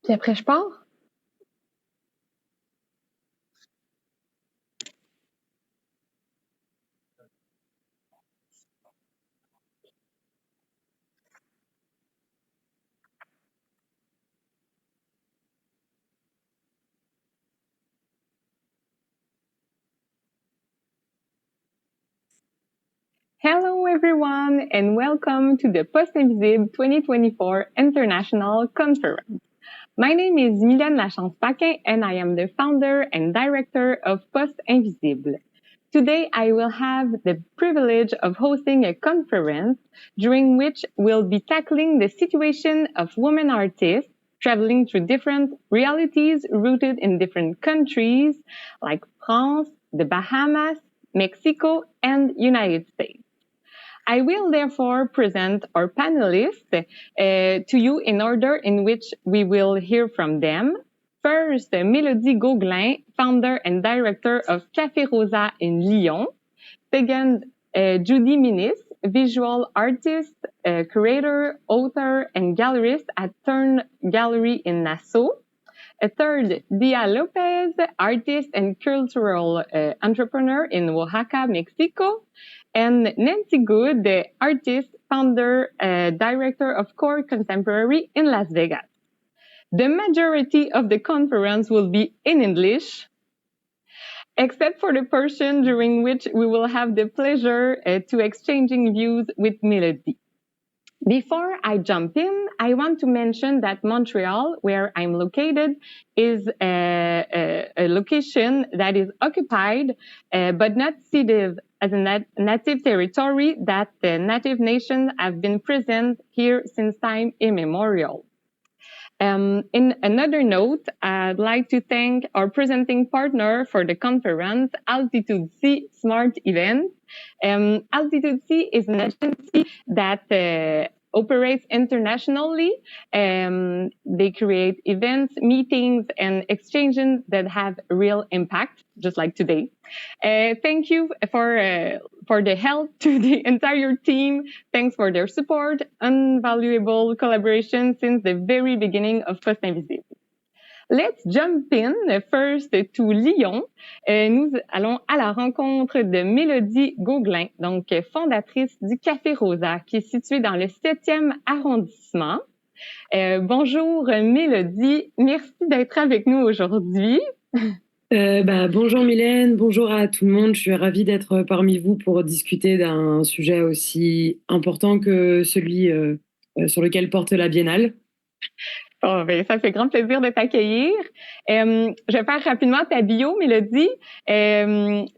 Puis après, je pars. Hello everyone and welcome to the Post Invisible 2024 International Conference. My name is Lachance-Paquin and I am the founder and director of Post Invisible. Today I will have the privilege of hosting a conference during which we'll be tackling the situation of women artists traveling through different realities rooted in different countries like France, the Bahamas, Mexico, and United States. I will therefore present our panelists to you in order in which we will hear from them. First, Mélodie Gauglin, founder and director of Café Rosa in Lyon. Second, Jodi Minnis, visual artist, curator, author, and gallerist at Tern Gallery in Nassau. Third, Lopez, artist and cultural entrepreneur in Oaxaca, Mexico. And Nancy Good, the artist, founder, director of Core Contemporary in Las Vegas. The majority of the conference will be in English, except for the portion during which we will have the pleasure to exchanging views with Mélodie. Before I jump in, I want to mention that Montreal, where I'm located, is a location that is occupied but not ceded as a native territory that the native nations have been present here since time immemorial. In another note, I'd like to thank our presenting partner for the conference, Altitude C Smart Events. Altitude C is an agency that operates internationally. They create events, meetings, and exchanges that have real impact, just like today. Thank you for the help to the entire team. Thanks for their support, invaluable collaboration since the very beginning of Post Invisible. Let's jump in first to Lyon. Nous allons à la rencontre de Mélodie Gauglin, donc fondatrice du Café Rosa, qui est situé dans le 7e arrondissement. Bonjour Mélodie, merci d'être avec nous aujourd'hui. Bonjour Mylène, bonjour à tout le monde. Je suis ravie d'être parmi vous pour discuter d'un sujet aussi important que celui sur lequel porte la Biennale. Oh, ben, ça fait grand plaisir de t'accueillir. Je vais faire rapidement ta bio, Mélodie.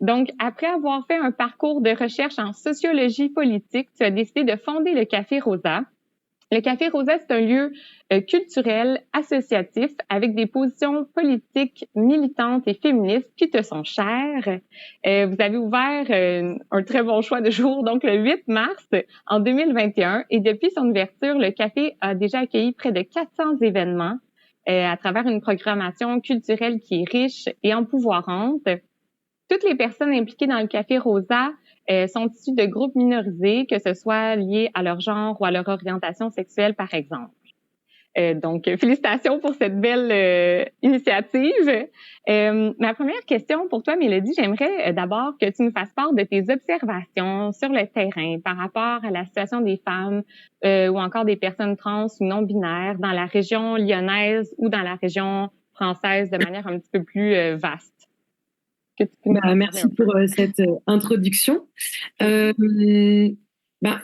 Donc, après avoir fait un parcours de recherche en sociologie politique, tu as décidé de fonder le Café Rosa. Le Café Rosa, c'est un lieu culturel, associatif, avec des positions politiques militantes et féministes qui te sont chères. Vous avez ouvert un très bon choix de jour, donc le 8 mars en 2021. Et depuis son ouverture, le café a déjà accueilli près de 400 événements à travers une programmation culturelle qui est riche et empouvoirante. Toutes les personnes impliquées dans le Café Rosa sont issues de groupes minorisés, que ce soit liés à leur genre ou à leur orientation sexuelle, par exemple. Donc, félicitations pour cette belle initiative. Ma première question pour toi, Mélodie, j'aimerais d'abord que tu nous fasses part de tes observations sur le terrain par rapport à la situation des femmes ou encore des personnes trans ou non-binaires dans la région lyonnaise ou dans la région française de manière un petit peu plus vaste. Merci pour cette introduction. Il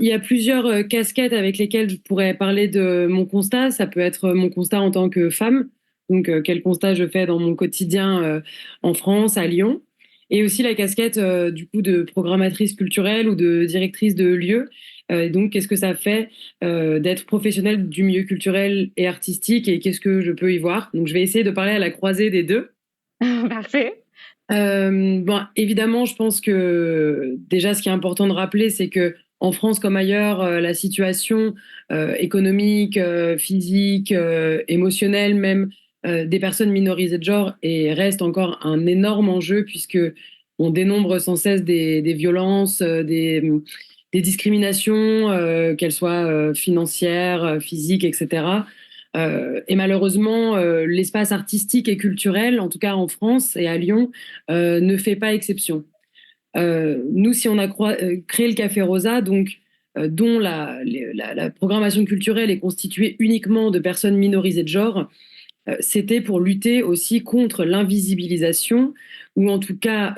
y a plusieurs casquettes avec lesquelles je pourrais parler de mon constat. Ça peut être mon constat en tant que femme, donc quel constat je fais dans mon quotidien en France, à Lyon, et aussi la casquette du coup de programmatrice culturelle ou de directrice de lieu. Donc, qu'est-ce que ça fait d'être professionnelle du milieu culturel et artistique et qu'est-ce que je peux y voir? Donc, je vais essayer de parler à la croisée des deux. Parfait. Évidemment, je pense que déjà, ce qui est important de rappeler, c'est que en France comme ailleurs, la situation économique, physique, émotionnelle même des personnes minorisées de genre reste encore un énorme enjeu puisque on dénombre sans cesse des violences, des discriminations, qu'elles soient financières, physiques, etc. Et malheureusement, l'espace artistique et culturel, en tout cas en France et à Lyon, ne fait pas exception. Nous, si on a créé le Café Rosa, donc dont la programmation culturelle est constituée uniquement de personnes minorisées de genre, c'était pour lutter aussi contre l'invisibilisation ou en tout cas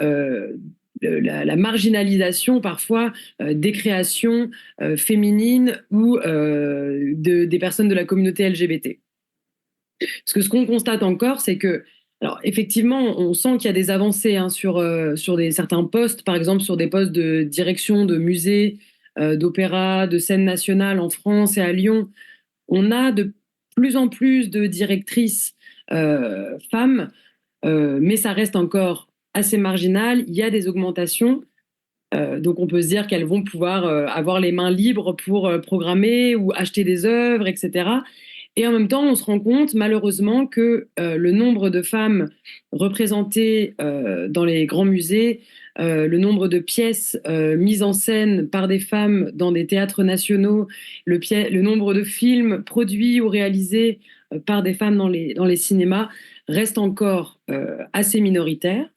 la marginalisation parfois des créations féminines ou des personnes de la communauté LGBT. Parce que ce qu'on constate encore, c'est que, alors effectivement, on sent qu'il y a des avancées hein, sur certains postes, par exemple sur des postes de direction de musées, d'opéra, de scène nationale en France et à Lyon. On a de plus en plus de directrices femmes, mais ça reste encore assez marginal. Il y a des augmentations. Donc on peut se dire qu'elles vont pouvoir avoir les mains libres pour programmer ou acheter des œuvres, etc. Et en même temps, on se rend compte malheureusement que le nombre de femmes représentées dans les grands musées, le nombre de pièces mises en scène par des femmes dans des théâtres nationaux, le nombre de films produits ou réalisés par des femmes dans les cinémas reste encore assez minoritaire.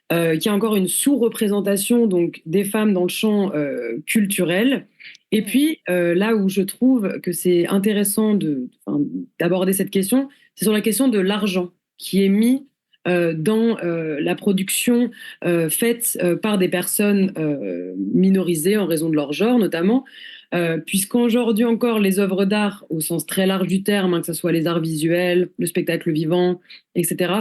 Qu'il y a encore une sous-représentation donc des femmes dans le champ culturel. Et puis là où je trouve que c'est intéressant d'aborder cette question, c'est sur la question de l'argent qui est mis dans la production faite par des personnes minorisées en raison de leur genre notamment, puisqu'aujourd'hui encore les œuvres d'art au sens très large du terme, hein, que ce soit les arts visuels, le spectacle vivant, etc.,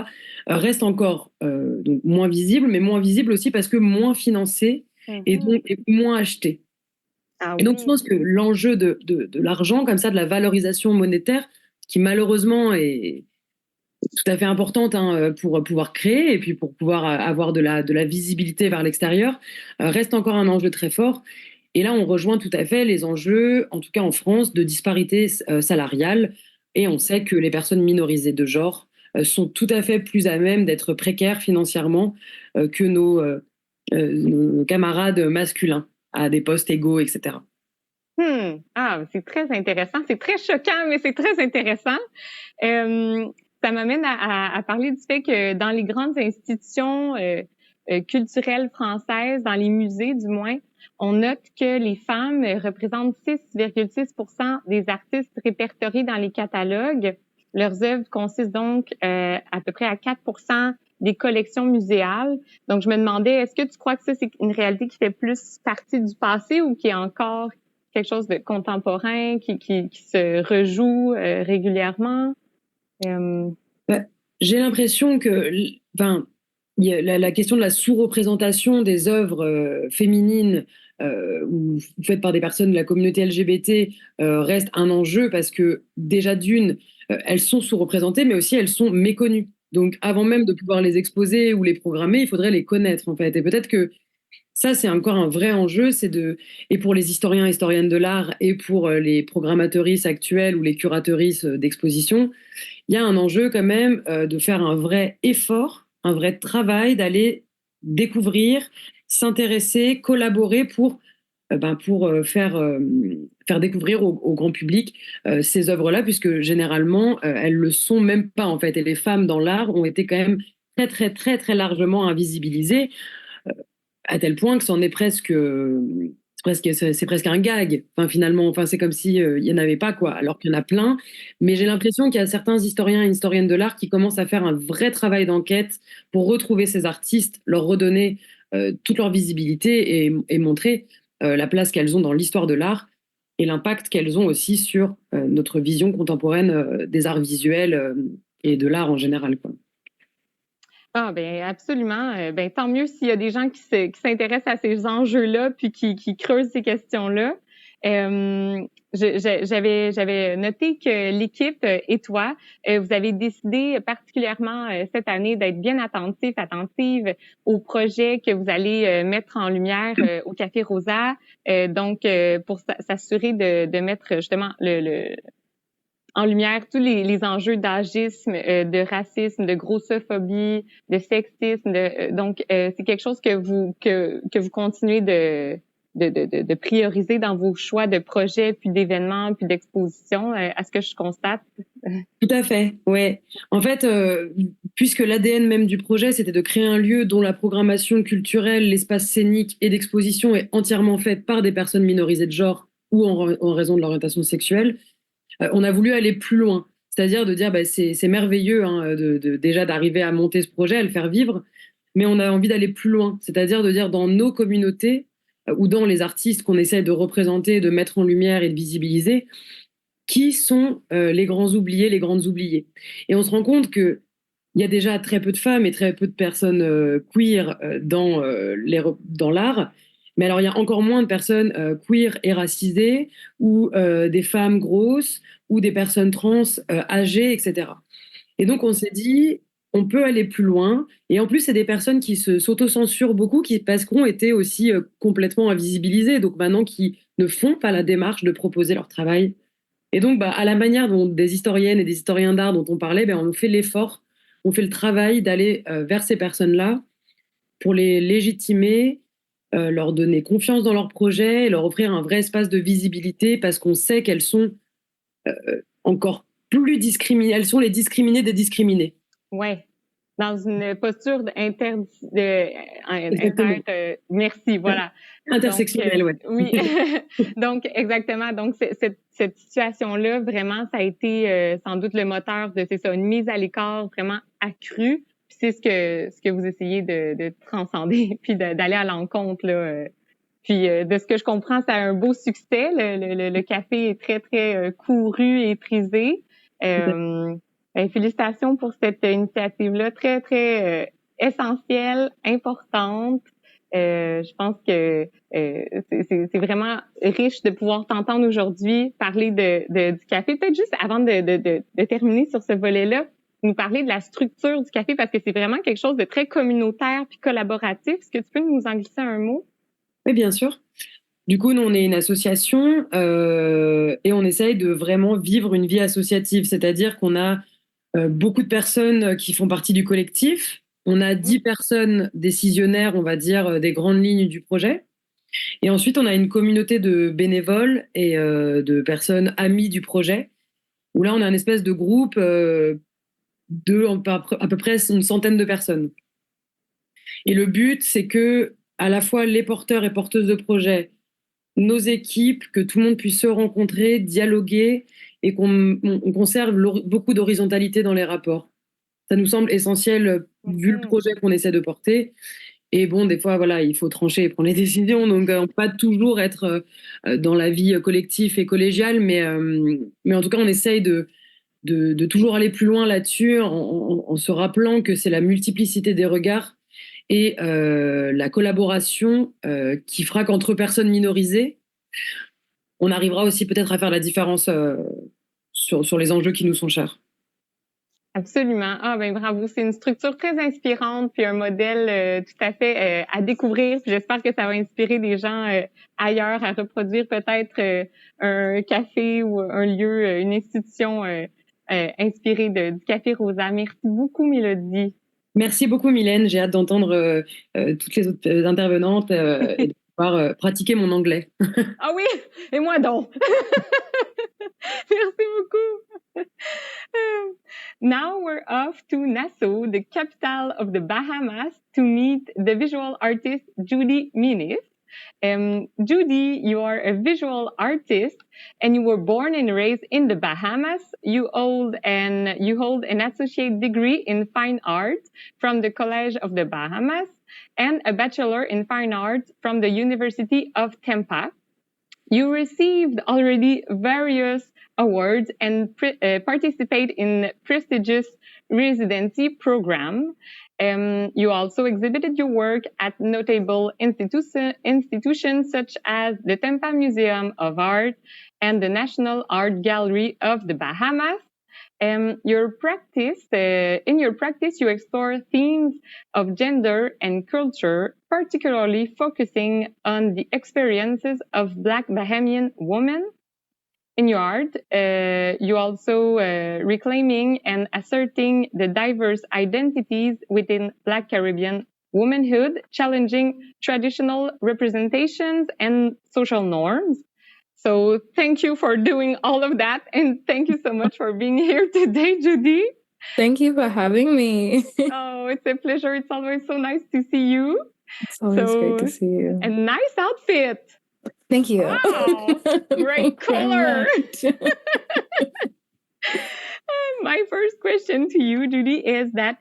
restent encore donc moins visibles, mais moins visibles aussi parce que moins financées et donc moins achetées. Ah, et donc oui. je pense que l'enjeu de l'argent, comme ça, de la valorisation monétaire, qui malheureusement est tout à fait importante hein, pour pouvoir créer et puis pour pouvoir avoir de la visibilité vers l'extérieur, reste encore un enjeu très fort. Et là, on rejoint tout à fait les enjeux, en tout cas en France, de disparité salariale. Et on sait que les personnes minorisées de genre sont tout à fait plus à même d'être précaires financièrement que nos camarades masculins à des postes égaux, etc. Ah, c'est très intéressant. C'est très choquant, mais c'est très intéressant. Ça m'amène à parler du fait que dans les grandes institutions culturelles françaises, dans les musées du moins, on note que les femmes représentent 6,6% des artistes répertoriés dans les catalogues. Leurs œuvres consistent donc à peu près à 4% des collections muséales. Donc, je me demandais, est-ce que tu crois que ça, c'est une réalité qui fait plus partie du passé ou qui est encore quelque chose de contemporain, qui se rejoue régulièrement? J'ai l'impression que, enfin, la question de la sous-représentation des œuvres féminines ou faites par des personnes de la communauté LGBT reste un enjeu parce que déjà d'une, elles sont sous-représentées, mais aussi elles sont méconnues. Donc avant même de pouvoir les exposer ou les programmer, il faudrait les connaître en fait. Et peut-être que ça, c'est encore un vrai enjeu, et pour les historiens et historiennes de l'art et pour les programmatrices actuelles ou les curatrices d'exposition, il y a un enjeu quand même de faire un vrai effort, un vrai travail, d'aller découvrir, s'intéresser, collaborer pour faire découvrir au grand public ces œuvres-là, puisque généralement, elles le sont même pas en fait. Et les femmes dans l'art ont été quand même très, très, très, très largement invisibilisées, à tel point que c'en est c'est presque un gag. Enfin, finalement, enfin, c'est comme si il y en avait pas quoi, alors qu'il y en a plein. Mais j'ai l'impression qu'il y a certains historiens et historiennes de l'art qui commencent à faire un vrai travail d'enquête pour retrouver ces artistes, leur redonner toute leur visibilité et montrer la place qu'elles ont dans l'histoire de l'art et l'impact qu'elles ont aussi sur notre vision contemporaine des arts visuels et de l'art en général, quoi. Ah ben absolument. Ben tant mieux s'il y a des gens qui s'intéressent à ces enjeux-là puis qui creusent ces questions-là. J'avais noté que l'équipe et toi, vous avez décidé particulièrement cette année d'être bien attentive aux projets que vous allez mettre en lumière au Café Rosa. Donc pour s'assurer de mettre justement en lumière tous les enjeux d'agisme, de racisme, de grossophobie, de sexisme. Donc, c'est quelque chose que vous continuez de prioriser dans vos choix de projets, puis d'événements, puis d'expositions, à ce que je constate. Tout à fait, ouais. En fait, puisque l'ADN même du projet, c'était de créer un lieu dont la programmation culturelle, l'espace scénique et d'exposition est entièrement faite par des personnes minorisées de genre ou en raison de l'orientation sexuelle, on a voulu aller plus loin. C'est-à-dire de dire, bah, c'est merveilleux hein, déjà d'arriver à monter ce projet, à le faire vivre, mais on a envie d'aller plus loin. C'est-à-dire de dire dans nos communautés ou dans les artistes qu'on essaie de représenter, de mettre en lumière et de visibiliser, qui sont les grands oubliés, les grandes oubliées. Et on se rend compte qu'il y a déjà très peu de femmes et très peu de personnes queer dans l'art. Mais alors, il y a encore moins de personnes queer et racisées, ou des femmes grosses, ou des personnes trans âgées, etc. Et donc, on s'est dit, on peut aller plus loin. Et en plus, c'est des personnes qui s'autocensurent beaucoup, parce qu'ont été aussi complètement invisibilisées. Donc maintenant, qui ne font pas la démarche de proposer leur travail. Et donc, bah, à la manière dont des historiennes et des historiens d'art dont on parlait, ben, on fait l'effort, on fait le travail d'aller vers ces personnes-là pour les légitimer, leur donner confiance dans leur projet, leur offrir un vrai espace de visibilité parce qu'on sait qu'elles sont encore plus discriminées. Elles sont les discriminées des discriminés. Ouais. Dans une posture merci, voilà. Intersectionnelle, ouais. Oui. Donc, exactement. Donc, cette situation-là, vraiment, ça a été sans doute le moteur de, c'est ça, une mise à l'écart vraiment accrue. Puis c'est ce que vous essayez de transcender, puis d'aller à l'encontre, là. Puis de ce que je comprends, ça a un beau succès. Le café est très, très couru et prisé. Félicitations pour cette initiative-là, très, très essentielle, importante. Je pense que c'est vraiment riche de pouvoir t'entendre aujourd'hui parler du café. Peut-être juste avant de terminer sur ce volet-là, nous parler de la structure du café parce que c'est vraiment quelque chose de très communautaire puis collaboratif. Est-ce que tu peux nous en glisser un mot? Oui, bien sûr. Du coup, nous, on est une association et on essaye de vraiment vivre une vie associative, c'est-à-dire qu'on a beaucoup de personnes qui font partie du collectif. On a 10 personnes décisionnaires, on va dire, des grandes lignes du projet. Et ensuite, on a une communauté de bénévoles et de personnes amies du projet, où là, on a une espèce de groupe de à peu près une centaine de personnes. Et le but, c'est que à la fois les porteurs et porteuses de projets, nos équipes, que tout le monde puisse se rencontrer, dialoguer et qu'on conserve beaucoup d'horizontalité dans les rapports. Ça nous semble essentiel vu le projet qu'on essaie de porter. Et bon, des fois, voilà, il faut trancher et prendre les décisions. Donc, on peut pas toujours être dans la vie collective et collégiale, mais en tout cas, on essaye de toujours aller plus loin là-dessus en se rappelant que c'est la multiplicité des regards et la collaboration qui fera qu'entre personnes minorisées, on arrivera aussi peut-être à faire la différence sur les enjeux qui nous sont chers. Absolument. Ah ben bravo, c'est une structure très inspirante puis un modèle tout à fait à découvrir. J'espère que ça va inspirer des gens ailleurs à reproduire peut-être un café ou un lieu, une institution inspirée du Café Rosa. Merci beaucoup, Mélodie. Merci beaucoup, Mylène. J'ai hâte d'entendre toutes les autres intervenantes et de pouvoir pratiquer mon anglais. Ah oui, et moi donc. Merci beaucoup. Now we're off to Nassau, the capital of the Bahamas, to meet the visual artist Jodi Minnis. Jodi, you are a visual artist and you were born and raised in the Bahamas. You hold an associate degree in fine arts from the College of the Bahamas and a bachelor in fine arts from the University of Tampa. You received already various awards and participate in prestigious residency program. You also exhibited your work at notable institutions such as the Tampa Museum of Art and the National Art Gallery of the Bahamas. In your practice, you explore themes of gender and culture, particularly focusing on the experiences of Black Bahamian women. In your art, you also reclaiming and asserting the diverse identities within Black Caribbean womanhood, challenging traditional representations and social norms. So thank you for doing all of that. And thank you so much for being here today, Jodi. Thank you for having me. Oh, it's a pleasure. It's always so nice to see you. It's always great to see you. A nice outfit. Thank you. Wow, great color. My first question to you, Jodi, is that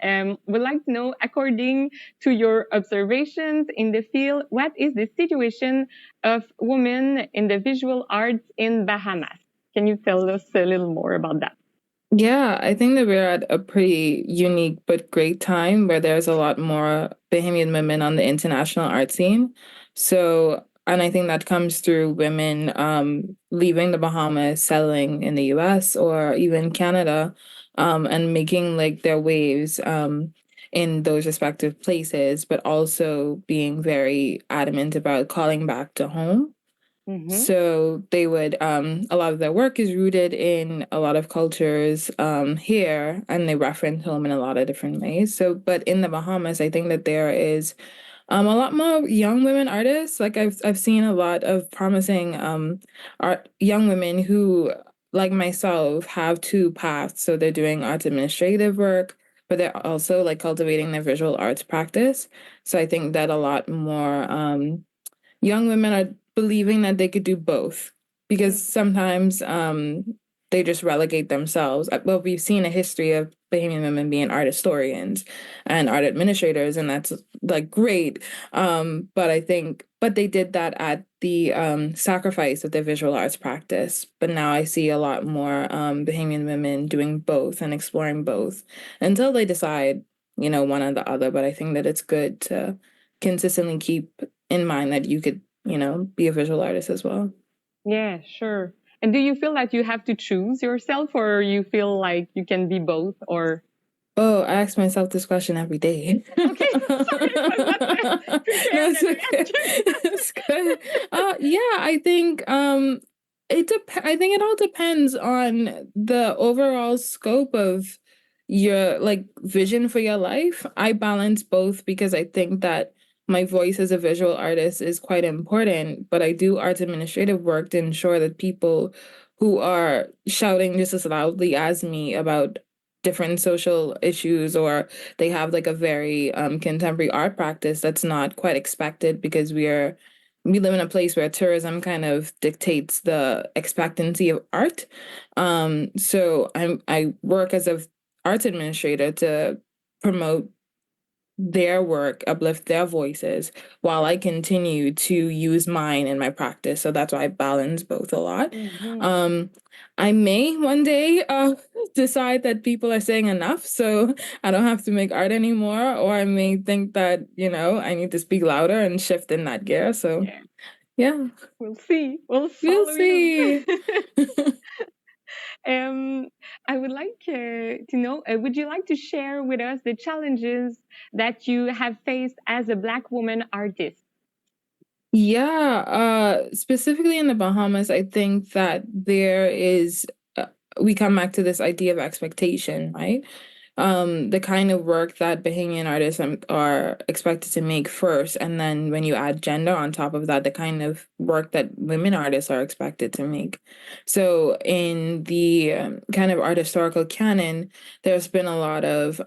we'd like to know, according to your observations in the field, what is the situation of women in the visual arts in Bahamas? Can you tell us a little more about that? Yeah, I think that we're at a pretty unique but great time where there's a lot more Bahamian women on the international art scene. So, and I think that comes through women leaving the Bahamas, settling in the US or even Canada, and making like their waves in those respective places, but also being very adamant about calling back to home. Mm-hmm. So they would, a lot of their work is rooted in a lot of cultures here, and they reference home in a lot of different ways. So, but in the Bahamas, I think that there is a lot more young women artists. Like I've seen a lot of promising young women who, like myself, have two paths. So they're doing arts administrative work, but they're also like cultivating their visual arts practice. So I think that a lot more young women are believing that they could do both because sometimes they just relegate themselves. Well, we've seen a history of Bahamian women being art historians and art administrators, and that's like great. But I think, but they did that at the sacrifice of their visual arts practice. But now I see a lot more Bahamian women doing both and exploring both until they decide, you know, one or the other. But I think that it's good to consistently keep in mind that you could, you know, be a visual artist as well. Yeah, sure. And do you feel that you have to choose yourself, or you feel like you can be both, or? Oh, I ask myself this question every day. Okay, sorry, That's okay. That's good. Yeah, I think I think it all depends on the overall scope of your like vision for your life. I balance both because I think that my voice as a visual artist is quite important, but I do arts administrative work to ensure that people who are shouting just as loudly as me about different social issues, or they have like a very contemporary art practice that's not quite expected because we live in a place where tourism kind of dictates the expectancy of art. So I work as a arts administrator to promote their work, uplift their voices while I continue to use mine in my practice. So that's why I balance both a lot. Mm-hmm. I may one day decide that people are saying enough, so I don't have to make art anymore, or I may think that, you know, I need to speak louder and shift in that gear. So yeah. We'll see. We'll see. I would like to know, would you like to share with us the challenges that you have faced as a Black woman artist? Yeah, specifically in the Bahamas, I think that there is, we come back to this idea of expectation, right? The kind of work that Bahamian artists are expected to make first, and then when you add gender on top of that, the kind of work that women artists are expected to make. So in the kind of art historical canon, there's been a lot of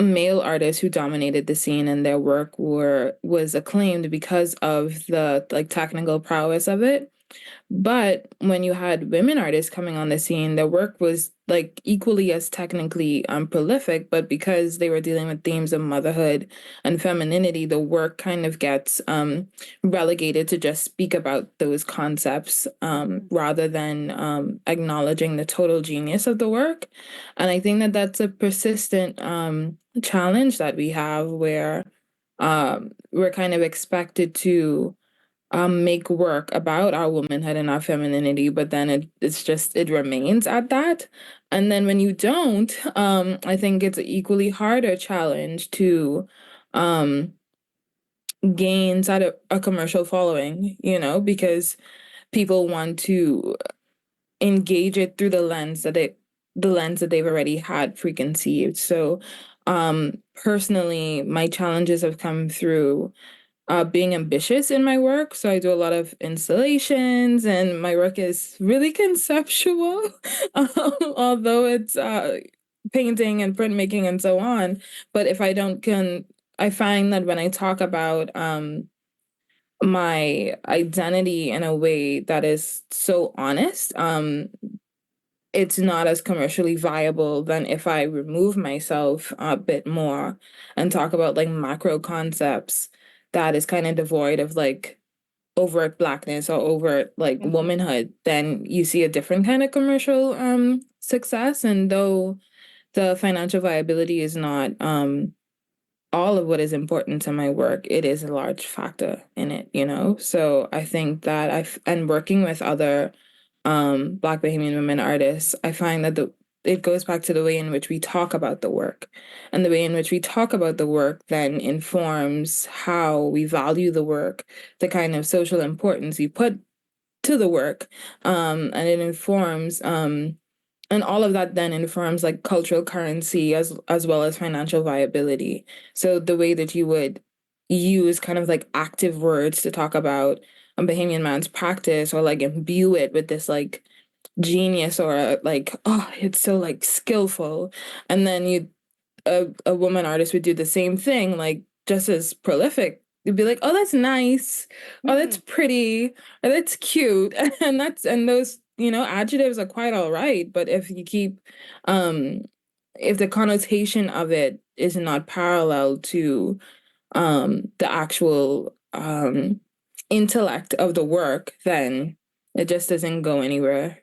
male artists who dominated the scene, and their work was acclaimed because of the like technical prowess of it. But when you had women artists coming on the scene, their work was like equally as technically prolific, but because they were dealing with themes of motherhood and femininity, the work kind of gets relegated to just speak about those concepts rather than acknowledging the total genius of the work. And I think that that's a persistent challenge that we have where we're kind of expected to make work about our womanhood and our femininity, but then it remains at that. And then when you don't, I think it's an equally harder challenge to gain sort of a commercial following, you know, because people want to engage it through the lens that they've already had preconceived. So Personally, my challenges have come through being ambitious in my work. So I do a lot of installations, and my work is really conceptual, although it's painting and printmaking and so on. But if I don't I find that when I talk about my identity in a way that is so honest, it's not as commercially viable than if I remove myself a bit more and talk about like macro concepts that is kind of devoid of like overt blackness or overt like womanhood. Then you see a different kind of commercial success. And though the financial viability is not all of what is important to my work, it is a large factor in it, you know? So I think that and working with other Black Bahamian women artists, I find that it goes back to the way in which we talk about the work. And the way in which we talk about the work then informs how we value the work, the kind of social importance we put to the work. And it informs and all of that then informs like cultural currency as well as financial viability. So the way that you would use kind of like active words to talk about a Bahamian man's practice, or like imbue it with this like genius, or like, oh, it's so like skillful, and then a woman artist would do the same thing, like just as prolific. You'd be like, oh, that's nice. Oh, that's pretty. Oh, that's cute. And those, adjectives are quite all right. But if the connotation of it is not parallel to the actual intellect of the work, then it just doesn't go anywhere.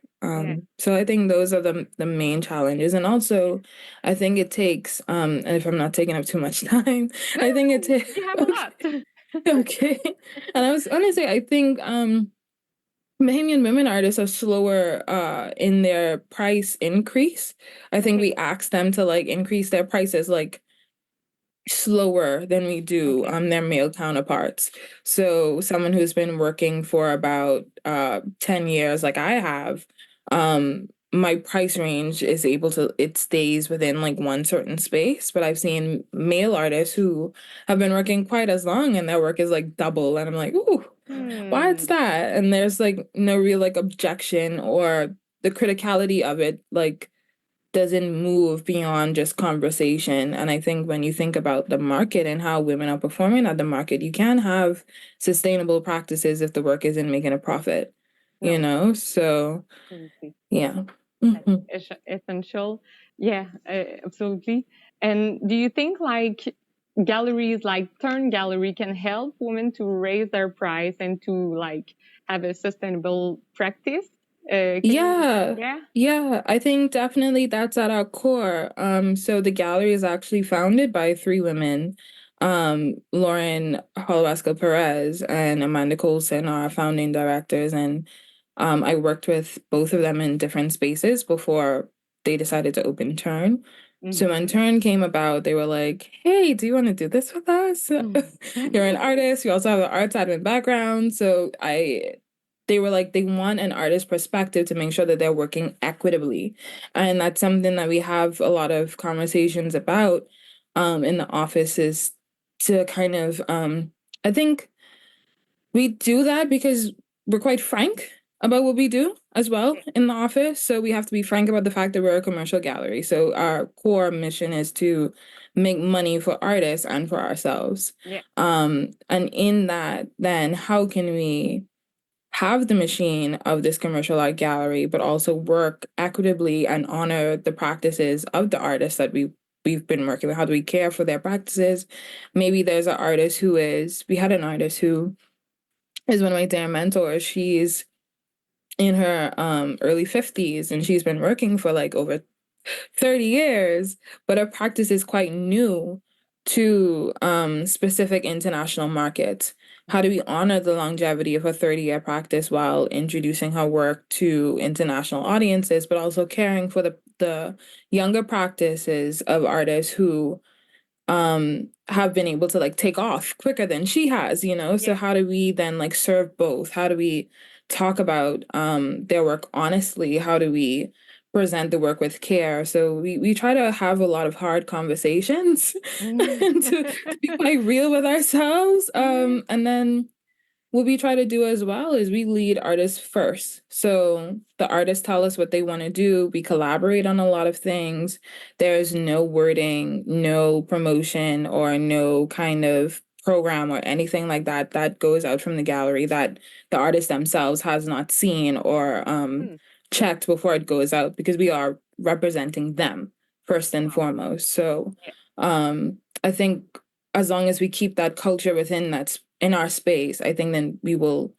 So I think those are the main challenges. And also I think it takes, and if I'm not taking up too much time, I think it takes, you have a lot. Okay. And I was going to say, I think Bahamian women artists are slower in their price increase. I think we ask them to like increase their prices like slower than we do their male counterparts. So someone who's been working for about 10 years like I have, my price range is it stays within like one certain space. But I've seen male artists who have been working quite as long and their work is like double, and I'm like, ooh, why is that? And there's like no real like objection, or the criticality of it like doesn't move beyond just conversation. And I think when you think about the market and how women are performing at the market, you can have sustainable practices if the work isn't making a profit, So, yeah. Essential. Yeah, absolutely. And do you think like galleries like Tern Gallery can help women to raise their price and to like have a sustainable practice? Yeah, I think definitely that's at our core. So the gallery is actually founded by three women. Lauren Holowasco Perez and Amanda Colson are our founding directors, and I worked with both of them in different spaces before they decided to open Tern. So when Tern came about, they were like, hey, do you want to do this with us? You're an artist. You also have an arts admin background. So they were like, they want an artist perspective to make sure that they're working equitably. And that's something that we have a lot of conversations about in the office, is to kind of, I think we do that because we're quite frank about what we do as well in the office. So we have to be frank about the fact that we're a commercial gallery. So our core mission is to make money for artists and for ourselves. And in that, then how can we have the machine of this commercial art gallery, but also work equitably and honor the practices of the artists that we've been working with? How do we care for their practices? Maybe there's an artist we had an artist who is one of my dear mentors. She's in her early 50s, and she's been working for like over 30 years, but her practice is quite new to specific international markets. How do we honor the longevity of a 30-year practice while introducing her work to international audiences, but also caring for the younger practices of artists who have been able to like take off quicker than she has, So how do we then like serve both? How do we talk about their work honestly? How do we present the work with care. So we try to have a lot of hard conversations and to be quite real with ourselves. And then what we try to do as well is we lead artists first. So the artists tell us what they want to do. We collaborate on a lot of things. There's no wording, no promotion, or no kind of program or anything like that that goes out from the gallery that the artist themselves has not seen or checked before it goes out, because we are representing them first and foremost. So I think as long as we keep that culture within that's in our space, I think then we will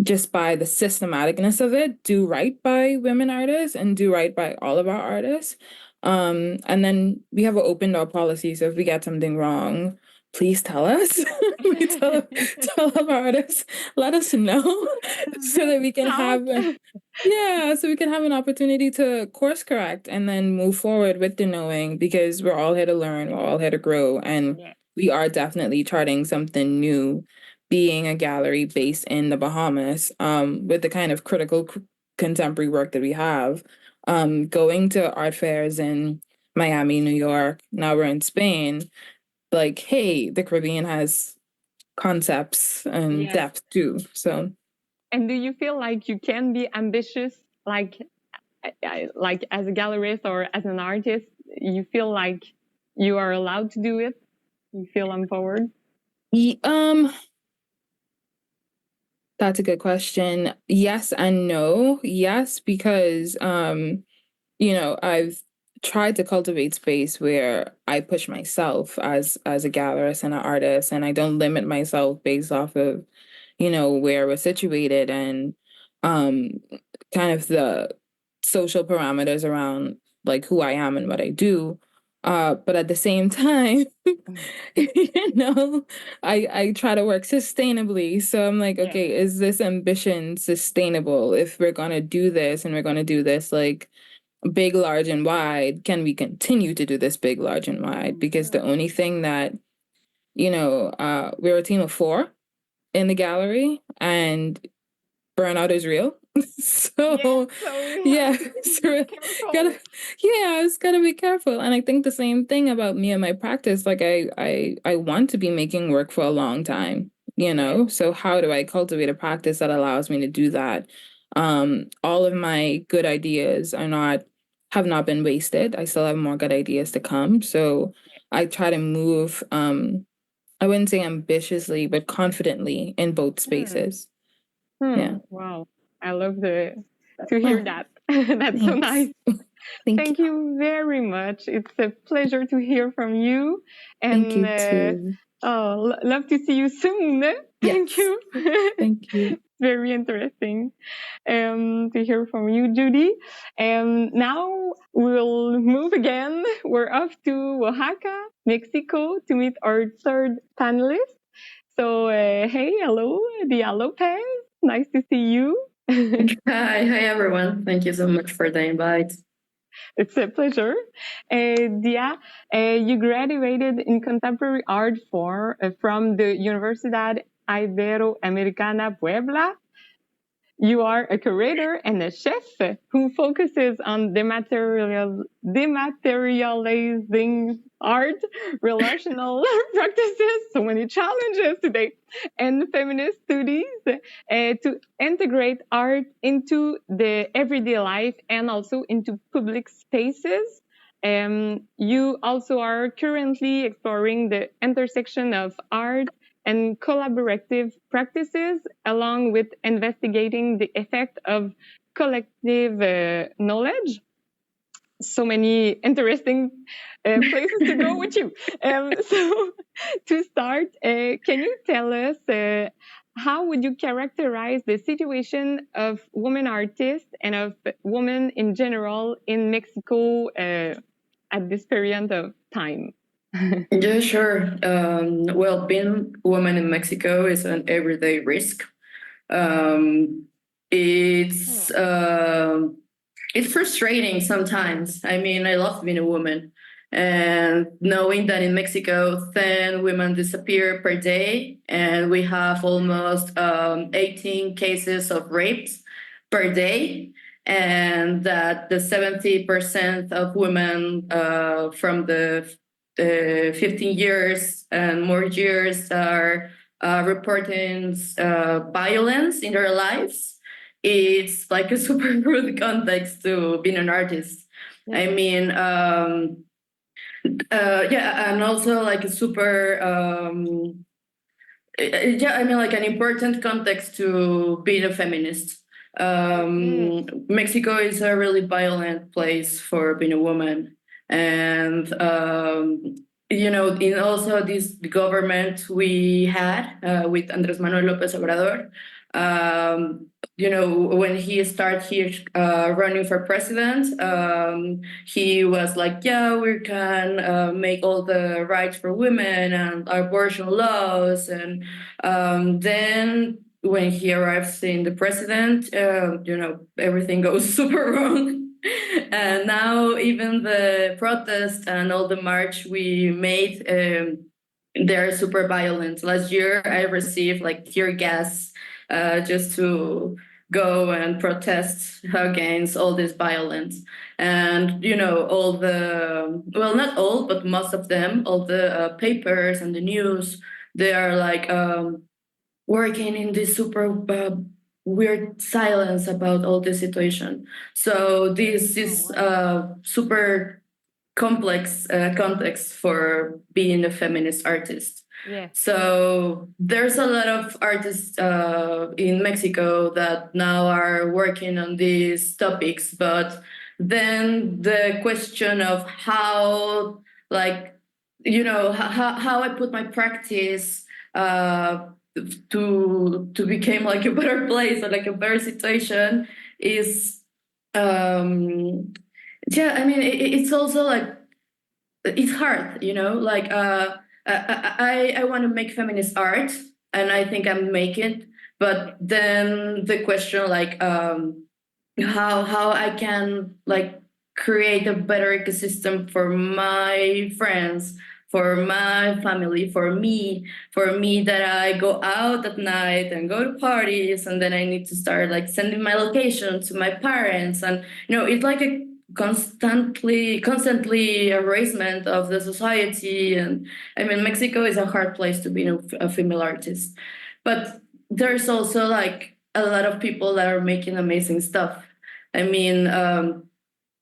just by the systematicness of it, do right by women artists and do right by all of our artists. And then we have an open door policy. So if we get something wrong, please tell us. We tell our artists, let us know so that we can have so we can have an opportunity to course correct and then move forward with the knowing, because we're all here to learn, we're all here to grow, and we are definitely charting something new, being a gallery based in the Bahamas, with the kind of critical contemporary work that we have, going to art fairs in Miami, New York. Now we're in Spain. Like, hey, the Caribbean has concepts and depth too. So. And do you feel like you can be ambitious, like as a gallerist or as an artist? You feel like you are allowed to do it? You feel empowered? That's a good question. Yes and no. Yes, because I've tried to cultivate space where I push myself as a gallerist and an artist, and I don't limit myself based off of, where we're situated and kind of the social parameters around like who I am and what I do. But at the same time, I try to work sustainably. So I'm like, okay, is this ambition sustainable? If we're going to do this and we're going to do this like big, large, and wide, can we continue to do this big, large, and wide? Because the only thing that, we're a team of 4 in the gallery, and burnout is real. So it's gotta be careful. And I think the same thing about me and my practice. Like I want to be making work for a long time, so how do I cultivate a practice that allows me to do that? All of my good ideas have not been wasted. I still have more good ideas to come. So I try to move, I wouldn't say ambitiously, but confidently in both spaces. Yeah. Wow. I love to hear that. That's so nice. Thank you very much. It's a pleasure to hear from you. And thank you too. Love to see you soon. Thank you. Thank you. Very interesting to hear from you, Jodi. And now we'll move again. We're off to Oaxaca, Mexico, to meet our third panelist. So, hey, hello, Dia Lopez. Nice to see you. Hi everyone. Thank you so much for the invite. It's a pleasure. Dia, you graduated in contemporary art from the Universidad Iberoamericana Puebla. You are a curator and a chef who focuses on dematerializing art, relational practices, so many challenges today, and feminist studies to integrate art into the everyday life and also into public spaces. You also are currently exploring the intersection of art and collaborative practices, along with investigating the effect of collective knowledge. So many interesting places to go with you. So to start, can you tell us how would you characterize the situation of women artists and of women in general in Mexico at this period of time? Yeah, sure. Well, being a woman in Mexico is an everyday risk. It's frustrating sometimes. I mean, I love being a woman, and knowing that in Mexico 10 women disappear per day, and we have almost 18 cases of rapes per day. and that the 70% of women from the 15 years and more years are reporting violence in their lives. It's like a super good context to being an artist. Yeah. I mean, and also like a super, like an important context to being a feminist. Mexico is a really violent place for being a woman, and in also this government we had with Andrés Manuel Lopez Obrador. When he started here running for president, he was like, yeah, we can make all the rights for women and abortion laws. And then when he arrives in the president, everything goes super wrong. And now even the protest and all the march we made, they're super violent. Last year, I received like tear gas just to go and protest against all this violence. And, all the, well, not all, but most of them, all the papers and the news, they are like working in this super weird silence about all the situation. So this is super complex context for being a feminist artist. Yeah. So there's a lot of artists in Mexico that now are working on these topics, but then the question of how, like, how I put my practice to become like a better place or like a better situation is it's also like it's hard, like I want to make feminist art and I think I'm making, but then the question like how I can like create a better ecosystem for my friends, for my family, for me that I go out at night and go to parties, and then I need to start like sending my location to my parents, and it's like a constantly erasement of the society. And I mean, Mexico is a hard place to be a female artist, but there's also like a lot of people that are making amazing stuff. I mean, and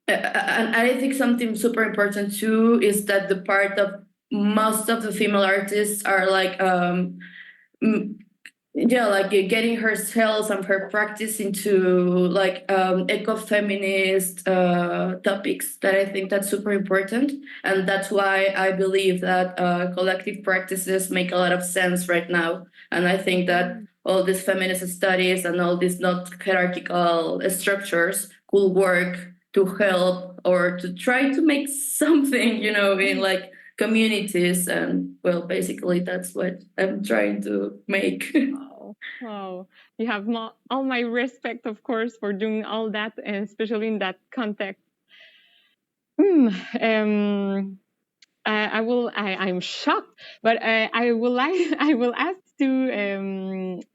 I think something super important too is that the part of most of the female artists are like like getting herself and her practice into like eco-feminist topics, that I think that's super important. And that's why I believe that collective practices make a lot of sense right now. And I think that all these feminist studies and all these not hierarchical structures could work to help or to try to make something, in like communities. And well, basically that's what I'm trying to make. Wow. You have all my respect, of course, for doing all that, and especially in that context. I'm shocked, but I will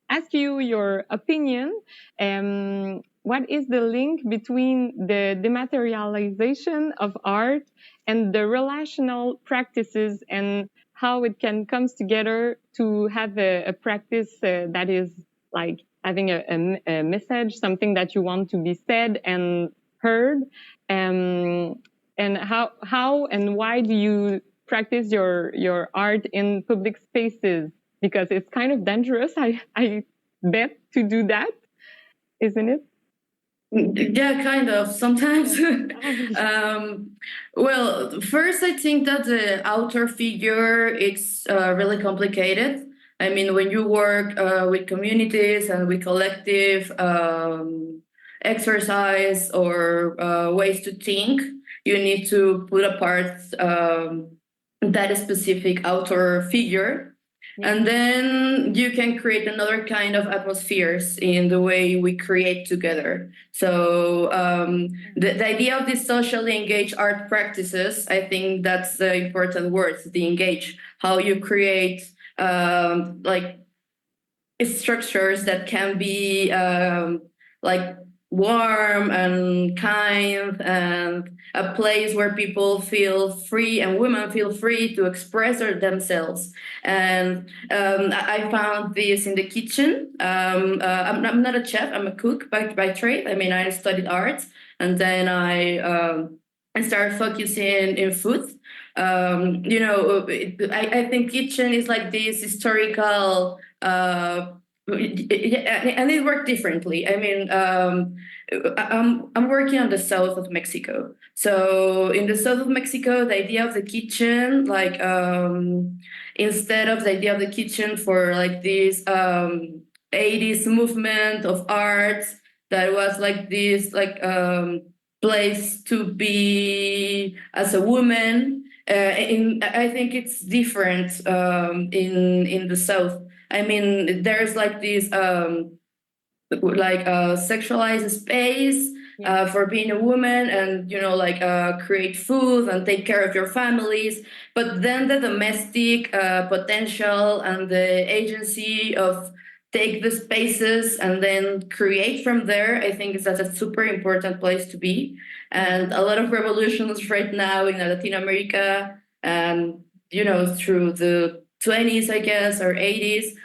ask you your opinion. What is the link between the dematerialization of art and the relational practices, and how it can come together to have a practice that is like having a message, something that you want to be said and heard? And how and why do you practice your art in public spaces? Because it's kind of dangerous, I bet, to do that, isn't it? Yeah, kind of sometimes. Well, first, I think that the author figure it's really complicated. I mean, when you work with communities and with collective exercise or ways to think, you need to put apart that specific author figure. And then you can create another kind of atmospheres in the way we create together. So the idea of these socially engaged art practices, I think that's the important word, the engage, how you create like structures that can be like warm and kind, and a place where people feel free and women feel free to express themselves. And I found this in the kitchen. I'm not a chef, I'm a cook by trade. I mean, I studied art, and then I started focusing in food. I think kitchen is like this historical and it worked differently. I mean, I'm working on the south of Mexico. So in the south of Mexico, the idea of the kitchen, like instead of the idea of the kitchen for like this 80s movement of art that was like this like place to be as a woman. I think it's different in the south. I mean, there's like this like a sexualized space for being a woman, and like create food and take care of your families. But then the domestic potential and the agency of take the spaces and then create from there, I think that's a super important place to be. And a lot of revolutions right now in Latin America, and through the 20s, I guess, or 80s,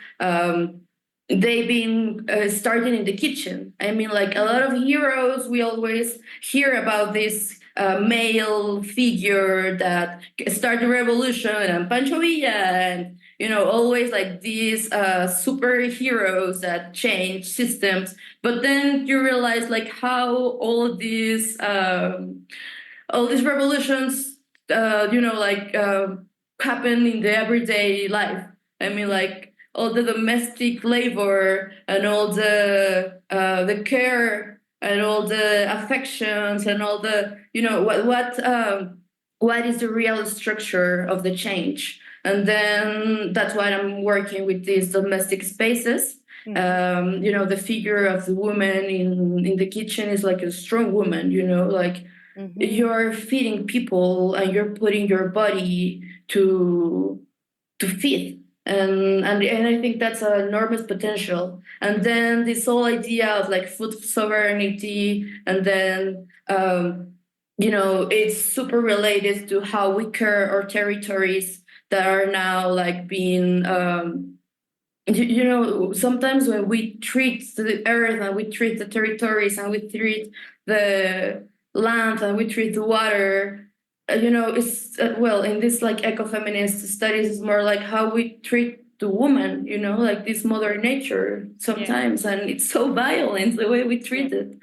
they've been starting in the kitchen. I mean, like a lot of heroes, we always hear about this male figure that started the revolution, and Pancho Villa, and always like these superheroes that change systems. But then you realize like how all these revolutions, happen in the everyday life. I mean, like all the domestic labor and all the care and all the affections and all the what is the real structure of the change. And then that's why I'm working with these domestic spaces. The figure of the woman in the kitchen is like a strong woman, like you're feeding people and you're putting your body to feed. And I think that's an enormous potential. And then this whole idea of like food sovereignty, and then it's super related to how we care our territories that are now like being sometimes when we treat the earth and we treat the territories and we treat the land and we treat the water, it's well, in this like ecofeminist studies, it's more like how we treat the woman, like this mother nature sometimes. And it's so violent the way we treat it.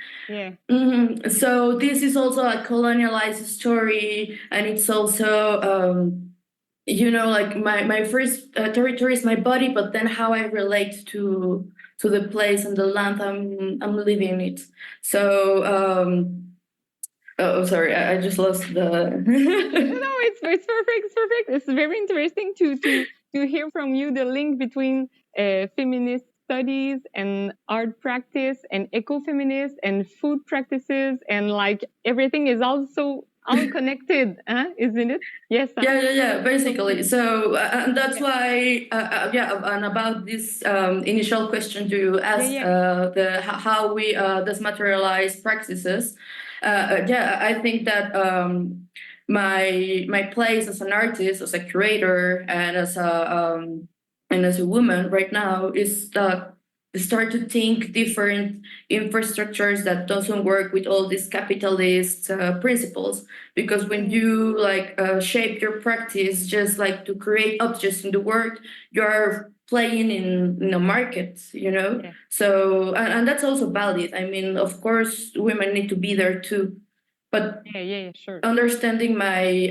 So this is also a colonialized story, and it's also like my first territory is my body, but then how I relate to the place and the land I'm living in it. So oh, sorry, I just lost the. No, it's perfect. It's perfect. It's very interesting to hear from you the link between feminist studies and art practice and ecofeminist and food practices, and like everything is also all connected, isn't it? Yes. Yeah. Basically, so and that's why, and about this initial question you asked, the how we desmaterialize practices. I think that my place as an artist, as a curator, and as a woman right now is start to think different infrastructures that doesn't work with all these capitalist principles. Because when you like shape your practice just like to create objects in the world, you're playing in a market, so and that's also valid. I mean, of course women need to be there too, but sure. Understanding my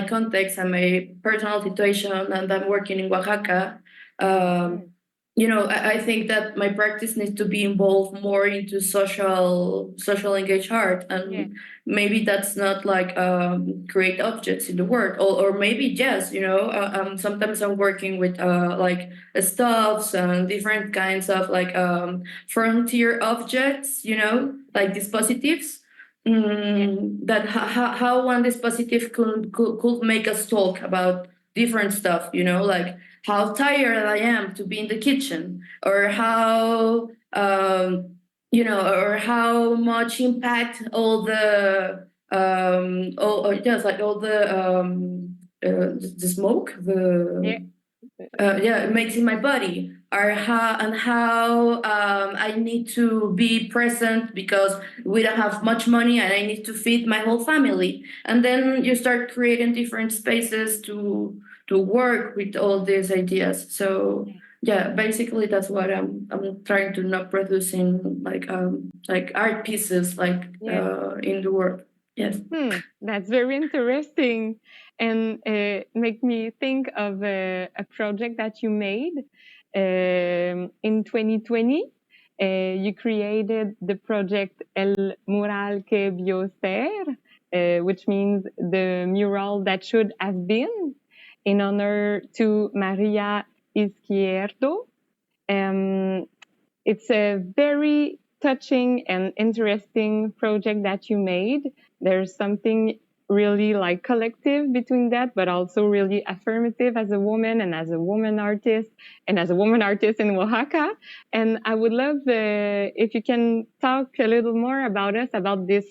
context and my personal situation, and I'm working in Oaxaca, I think that my practice needs to be involved more into social engaged art, and maybe that's not like create objects in the world, or maybe yes, sometimes I'm working with like stuffs and different kinds of like frontier objects, like dispositives. That how one dispositive could make us talk about different stuff, like how tired I am to be in the kitchen, or how or how much impact all the the smoke, Yeah. it makes in my body, or how I need to be present because we don't have much money and I need to feed my whole family. And then you start creating different spaces to work with all these ideas. So yeah, basically that's what I'm trying to not producing like art pieces in the world. Yes. That's very interesting, and make me think of a project that you made in 2020. You created the project El Mural que vio ser, which means the mural that should have been, in honor to Maria Izquierdo. Um, it's a very touching and interesting project that you made. There's something really like collective between that, but also really affirmative as a woman and as a woman artist and as a woman artist in Oaxaca. And I would love if you can talk a little more about this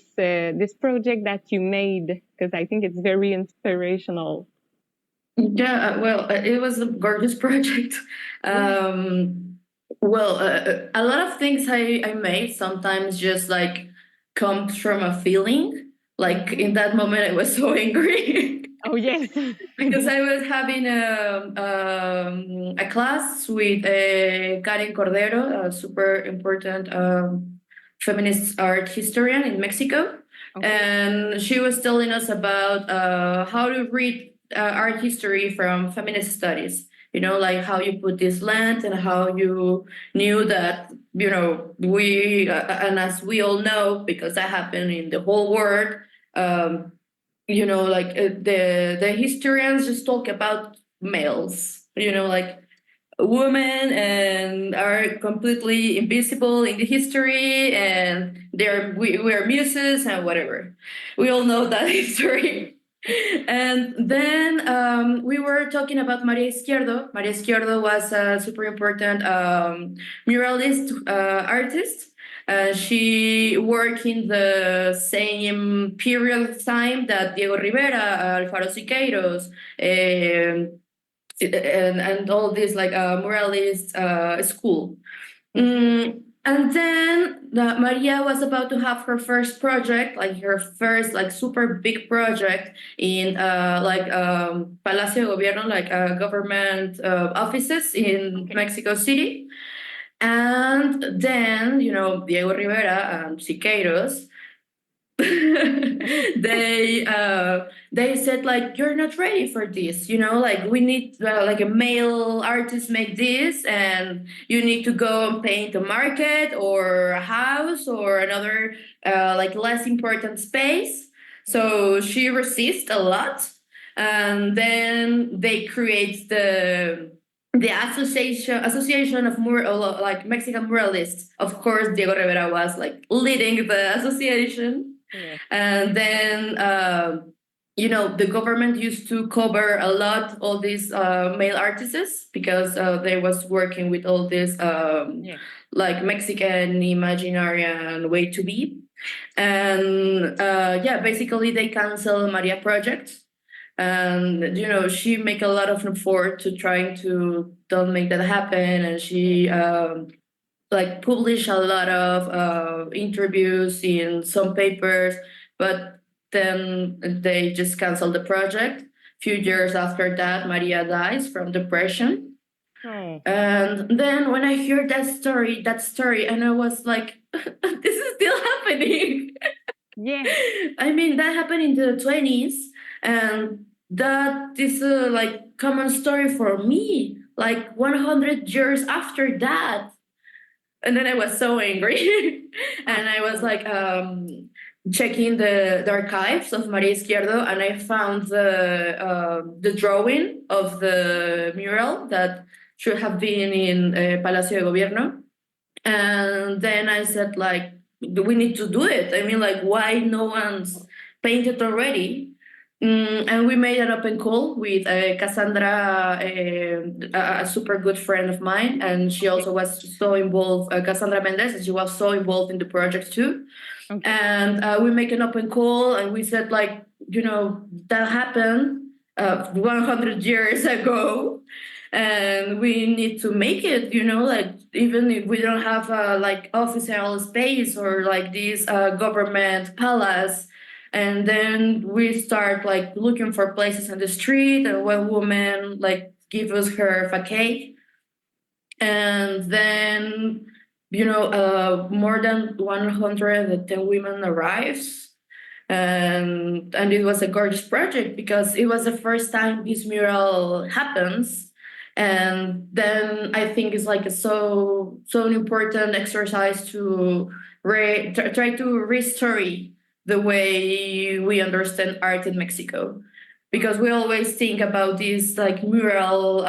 project that you made, because I think it's very inspirational. Yeah, well, it was a gorgeous project. Well, a lot of things I made sometimes just like comes from a feeling. Like in that moment, I was so angry. Oh, yes. Because I was having a class with Karen Cordero, a super important feminist art historian in Mexico. Okay. And she was telling us about how to read art history from feminist studies. Like how you put this lens and how you knew that, we, and as we all know, because that happened in the whole world, the historians just talk about males, like women, and are completely invisible in the history, and we're muses and whatever. We all know that history. And then we were talking about Maria Izquierdo. Maria Izquierdo was a super important muralist artist. She worked in the same period of time that Diego Rivera, Alfaro Siqueiros, and all this like muralist school. And then Maria was about to have her first project, like her first like super big project in Palacio de Gobierno, like government offices in Mexico City. And then, Diego Rivera and Siqueiros, they said like, you're not ready for this, like we need like a male artist make this, and you need to go and paint a market or a house or another like less important space. So she resists a lot, and then they create the association of like Mexican muralists. Of course, Diego Rivera was like leading the association. Yeah. And then, the government used to cover a lot all these male artists because they was working with all this like Mexican imaginary way to be. And basically they cancel Maria project. And, she make a lot of effort to trying to don't make that happen. And she like publish a lot of interviews in some papers, but then they just canceled the project. Few years after that, Maria dies from depression. Oh. And then when I heard that story, and I was like, this is still happening. Yeah. I mean, that happened in the 20s, and that is a like common story for me, like 100 years after that. And then I was so angry. And I was like checking the archives of Maria Izquierdo, and I found the drawing of the mural that should have been in Palacio de Gobierno. And then I said, like, we need to do it. I mean, like, why no one's painted already? And we made an open call with Cassandra, a super good friend of mine, and she also was so involved. Cassandra Mendez, and she was so involved in the project too. Okay. And we make an open call, and we said, like, that happened 100 years ago, and we need to make it. Like, even if we don't have like official space or like this government palace. And then we start like looking for places on the street, and one woman like give us her cake. And then more than 110 women arrives, and it was a gorgeous project because it was the first time this mural happens. And then I think it's like a so important exercise to try to restory the way we understand art in Mexico, because we always think about this like mural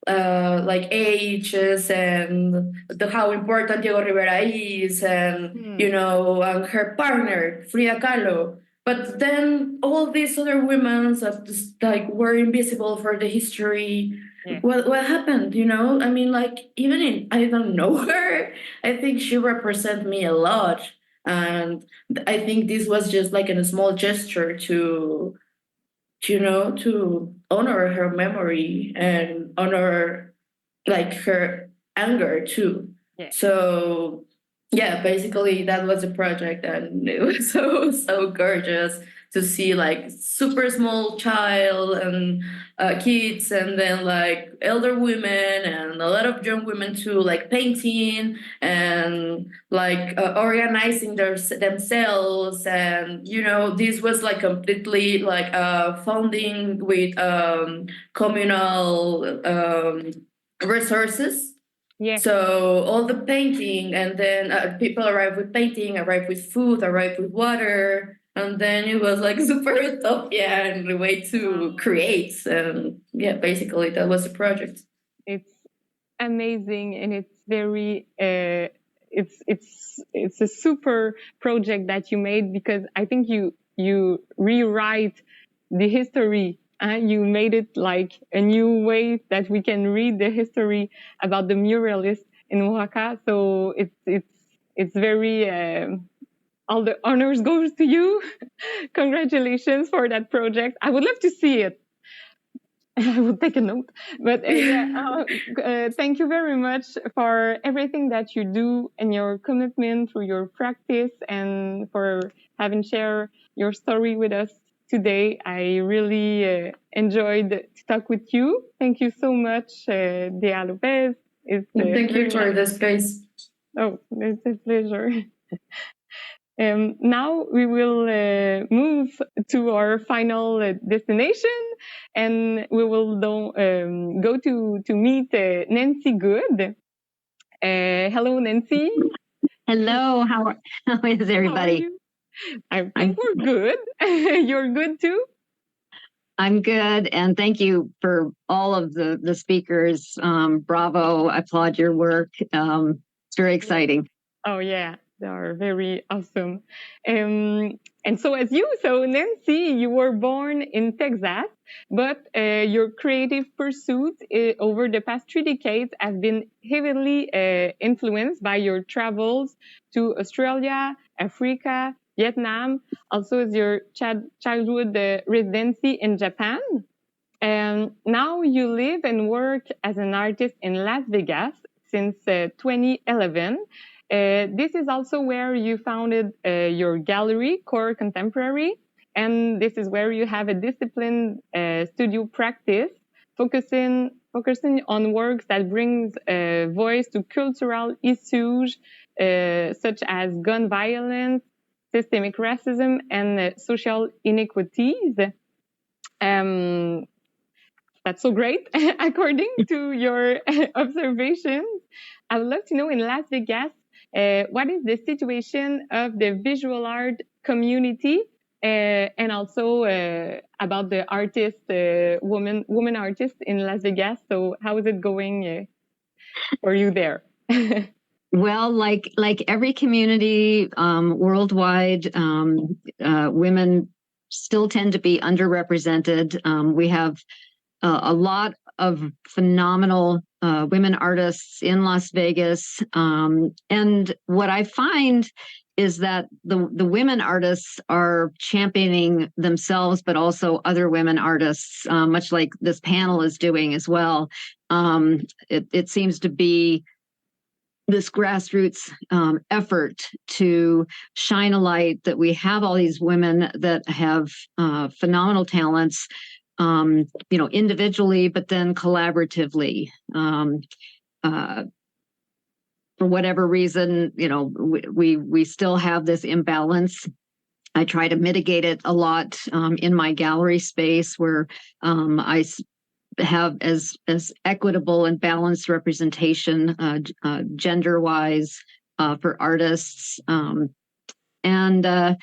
like ages and how important Diego Rivera is, and and her partner Frida Kahlo. But then all these other women that just like were invisible for the history. Yeah. What happened? I mean, like, even in I don't know her, I think she represents me a lot, and I think this was just like a small gesture to honor her memory and honor like her anger too. Yeah. So yeah, basically that was the project, and it was so gorgeous to see like super small child and kids, and then like elder women and a lot of young women too, like painting and like organizing themselves. And this was like completely like funding with communal resources. Yeah. So all the painting, and then people arrived with painting, arrived with food, arrived with water, and then it was like super utopia and a way to create. And yeah, basically that was the project. It's amazing, and it's very it's a super project that you made, because I think you rewrite the history. You made it like a new way that we can read the history about the muralists in Oaxaca. So it's very all the honors goes to you. Congratulations for that project. I would love to see it. I will take a note. But thank you very much for everything that you do and your commitment through your practice, and for having shared your story with us today. I really enjoyed to talk with you. Thank you so much, Dea Lopez. Thank you for the space. Oh, it's a pleasure. Now we will move to our final destination, and we will go to meet Nancy Good. Hello, Nancy. Hello. How is everybody? How are you? I think we're good. You're good too? I'm good, and thank you for all of the speakers. Bravo. I applaud your work. It's very exciting. Oh, yeah. They are very awesome. And so Nancy, you were born in Texas, but your creative pursuit over the past 3 decades have been heavily influenced by your travels to Australia, Africa, Vietnam, also as your childhood residency in Japan. And now you live and work as an artist in Las Vegas since 2011. This is also where you founded your gallery, Core Contemporary, and this is where you have a disciplined studio practice, focusing on works that brings voice to cultural issues such as gun violence, systemic racism, and social inequities. That's so great. According to your observations, I would love to know, in Las Vegas, what is the situation of the visual art community, and also about the artist, woman artists in Las Vegas. So how is it going for you there? Well, like every community worldwide, women still tend to be underrepresented. We have a lot of phenomenal women artists in Las Vegas. And what I find is that the women artists are championing themselves, but also other women artists, much like this panel is doing as well. It seems to be this grassroots effort to shine a light that we have all these women that have phenomenal talents, individually, but then collaboratively. For whatever reason, we still have this imbalance. I try to mitigate it a lot in my gallery space, where I have as equitable and balanced representation gender-wise for artists, and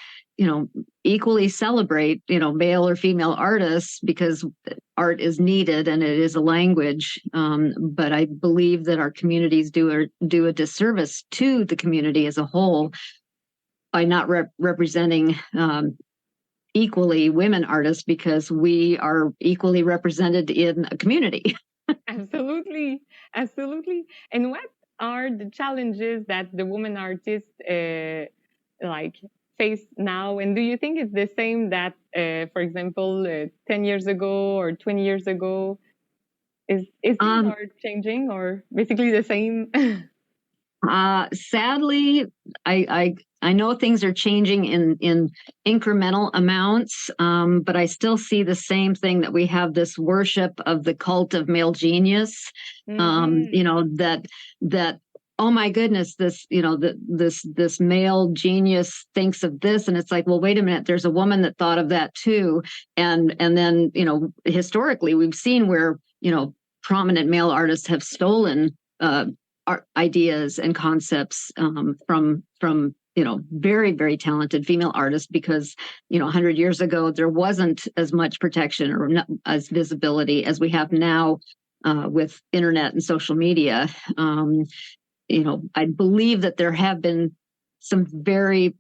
equally celebrate male or female artists, because art is needed and it is a language. But I believe that our communities do a disservice to the community as a whole by not representing equally women artists, because we are equally represented in a community. Absolutely. And what are the challenges that the woman artists face now? And do you think it's the same that, for example, 10 years ago or 20 years ago? Is things are changing, or basically the same? Sadly, I know things are changing in incremental amounts, but I still see the same thing, that we have this worship of the cult of male genius. That oh my goodness, this male genius thinks of this, and it's like, well, wait a minute, there's a woman that thought of that too, and then historically we've seen where prominent male artists have stolen art ideas and concepts from very, very talented female artists, because 100 years ago there wasn't as much protection or not as visibility as we have now with internet and social media. I believe that there have been some very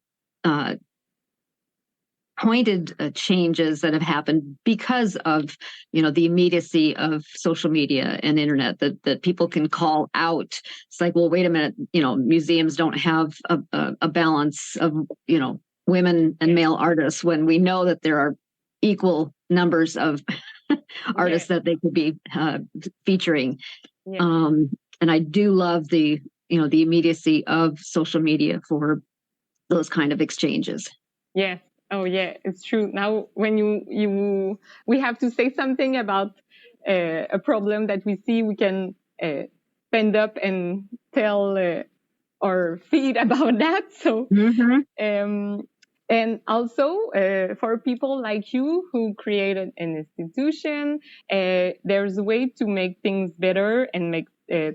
pointed changes that have happened because of the immediacy of social media and internet, that people can call out. It's like, well, wait a minute, museums don't have a balance of women and male artists, when we know that there are equal numbers of artists that they could be featuring. And I do love the immediacy of social media for those kind of exchanges. Yes. Oh yeah, it's true. Now, when we have to say something about a problem that we see, we can stand up and tell or feed about that. So, and also for people like you who created an institution, there's a way to make things better and make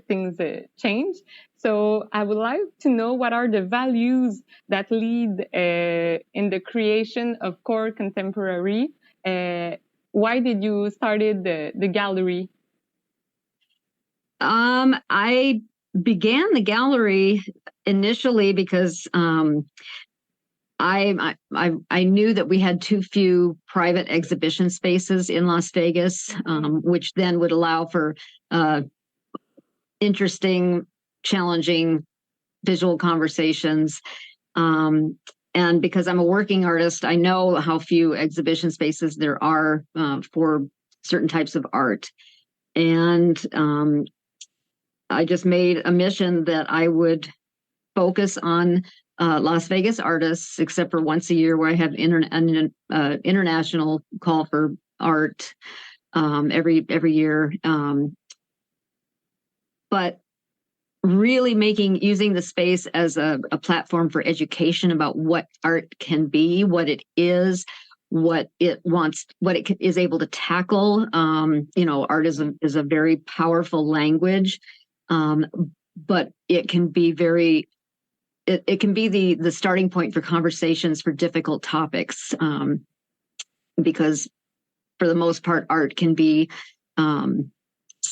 things change. So I would like to know, what are the values that lead in the creation of Core Contemporary? Why did you started the gallery? I began the gallery initially because I knew that we had too few private exhibition spaces in Las Vegas, which then would allow for interesting, challenging visual conversations. And because I'm a working artist, I know how few exhibition spaces there are for certain types of art. And I just made a mission that I would focus on Las Vegas artists, except for once a year where I have an international call for art every year. But really using the space as a platform for education about what art can be, what it is, what it wants, what it is able to tackle. Art is a very powerful language, but it can be it can be the starting point for conversations for difficult topics, because for the most part, art can be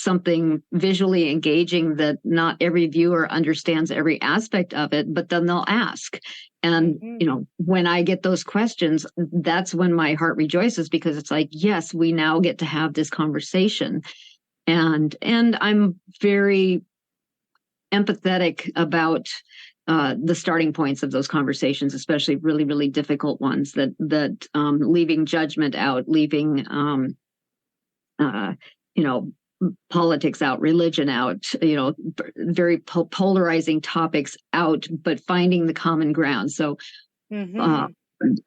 something visually engaging that not every viewer understands every aspect of it, but then they'll ask. And, when I get those questions, that's when my heart rejoices, because it's like, yes, we now get to have this conversation. And I'm very empathetic about the starting points of those conversations, especially really, really difficult ones that leaving judgment out, leaving, politics out, religion out, very polarizing topics out, but finding the common ground. So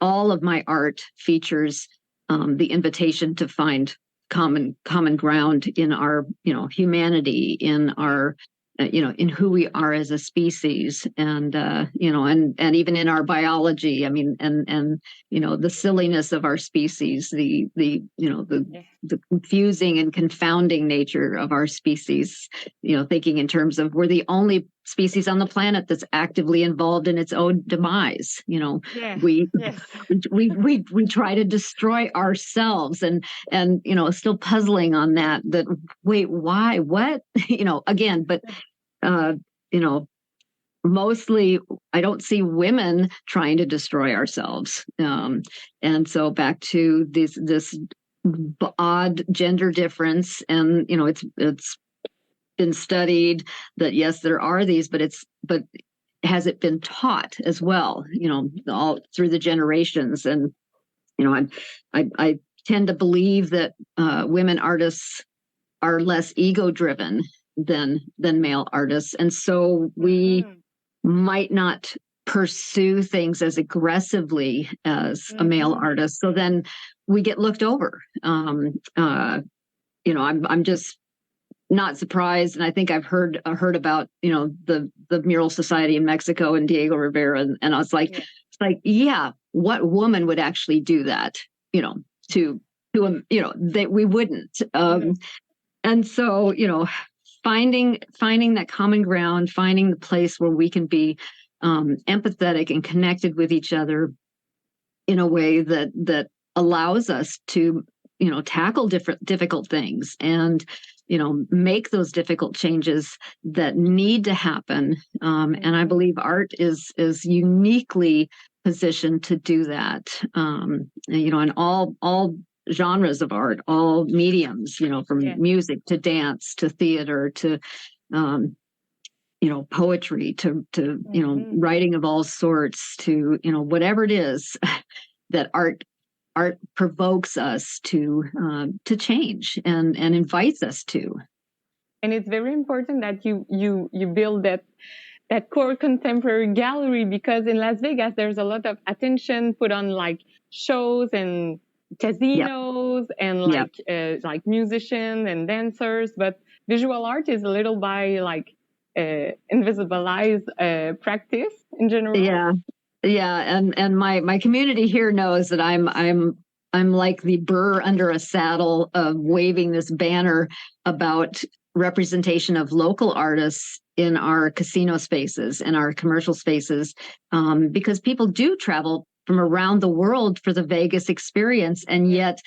all of my art features the invitation to find common ground in our, humanity, in our, in who we are as a species, and and even in our biology. I mean, and the silliness of our species, the confusing and confounding nature of our species. Thinking in terms of, we're the only species on the planet that's actively involved in its own demise. We try to destroy ourselves, and still puzzling on that. Wait, why? What? Again, but. Mostly I don't see women trying to destroy ourselves. And so back to this odd gender difference, and it's been studied that yes, there are these, but has it been taught as well? All through the generations, and I tend to believe that women artists are less ego driven than male artists, and so we might not pursue things as aggressively as a male artist. So then we get looked over. I'm just not surprised, and I think I've heard about the Mural Society in Mexico and Diego Rivera, and I was like, it's like, yeah, what woman would actually do that? That we wouldn't. And so finding that common ground, finding the place where we can be empathetic and connected with each other in a way that allows us to tackle difficult things, and make those difficult changes that need to happen. And I believe art is uniquely positioned to do that. And all genres of art, all mediums, from music to dance to theater to poetry to writing of all sorts to whatever it is that art provokes us to change and invites us to. And it's very important that you build that core contemporary gallery, because in Las Vegas there's a lot of attention put on like shows and casinos and like musicians and dancers, but visual art is a little by like invisibilized practice in general. And my community here knows that I'm like the burr under a saddle of waving this banner about representation of local artists in our casino spaces and our commercial spaces, because people do travel from around the world for the Vegas experience. And yet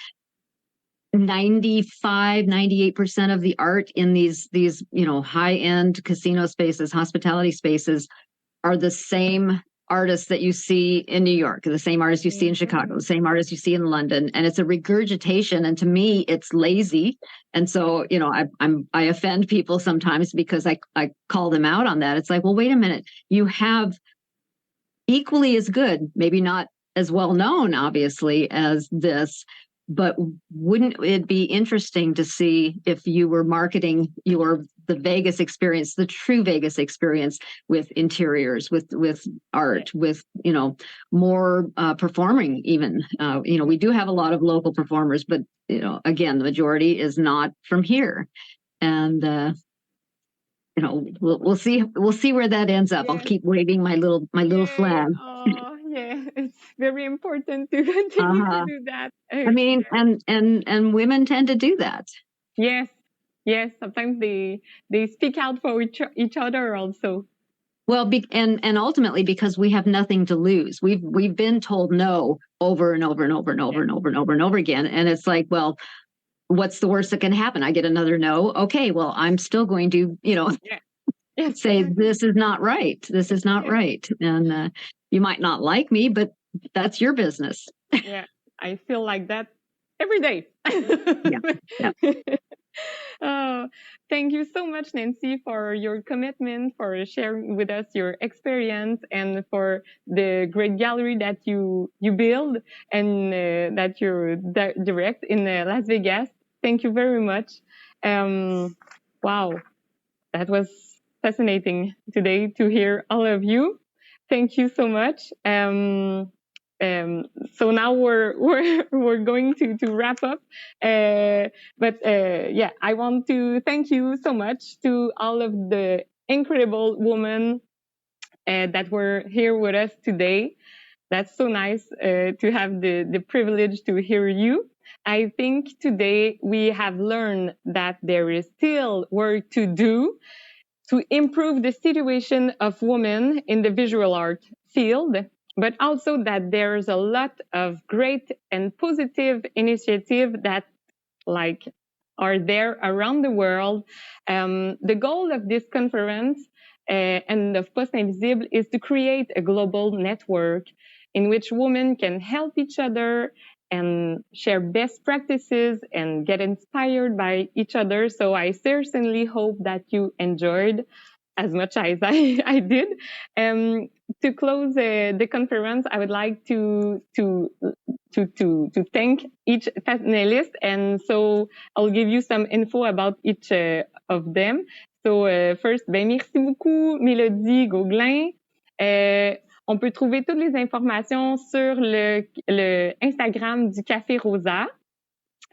98% of the art in these high-end casino spaces, hospitality spaces, are the same artists that you see in New York, the same artists you see in Chicago, the same artists you see in London. And it's a regurgitation. And to me, it's lazy. And so, I offend people sometimes because I call them out on that. It's like, well, wait a minute, you have equally as good, maybe not as well known, obviously, as this, but wouldn't it be interesting to see if you were marketing the Vegas experience, the true Vegas experience, with interiors, with art, with more performing even. We do have a lot of local performers, but again, the majority is not from here, and we'll see where that ends up. I'll keep waving my little flag. Oh, yeah, it's very important to continue to do that. I mean, and women tend to do that. Yes. Sometimes they speak out for each other also. Well, and ultimately because we have nothing to lose. We've been told no over and over and over and over and over and over and over again, and it's like, well, what's the worst that can happen? I get another no. Okay, well, I'm still going to, say this is not right. This is not right. And you might not like me, but that's your business. Yeah, I feel like that every day. Yeah. Oh, thank you so much, Nancy, for your commitment, for sharing with us your experience, and for the great gallery that you build and that you direct in Las Vegas. Thank you very much. Wow, that was fascinating today to hear all of you. Thank you so much. So now we're going to wrap up. But I want to thank you so much to all of the incredible women that were here with us today. That's so nice to have the privilege to hear you. I think today we have learned that there is still work to do to improve the situation of women in the visual art field, but also that there's a lot of great and positive initiatives that are there around the world. The goal of this conference and of Poste Invisible is to create a global network in which women can help each other and share best practices and get inspired by each other. So I certainly hope that you enjoyed as much as I did. To close the conference, I would like to thank each panelist, and so I'll give you some info about each of them. So first, merci beaucoup Mélodie, Gauglin. On peut trouver toutes les informations sur le Instagram du Café Rosa.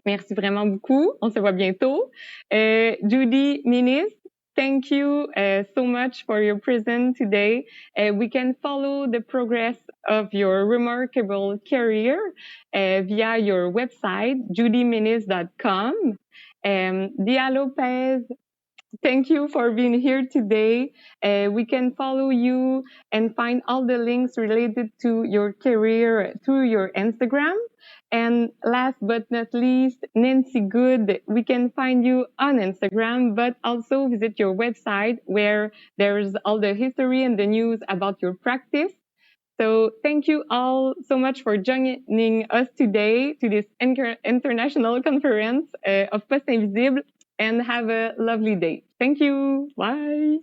Merci vraiment beaucoup. On se voit bientôt. Jodi, Minnis, thank you so much for your presence today. We can follow the progress of your remarkable career via your website, jodiminnis.com. Dia Lopez, thank you for being here today. We can follow you and find all the links related to your career through your Instagram. And last but not least, Nancy Good, we can find you on Instagram, but also visit your website where there's all the history and the news about your practice. So thank you all so much for joining us today to this international conference of Poste Invisible, and have a lovely day. Thank you. Bye.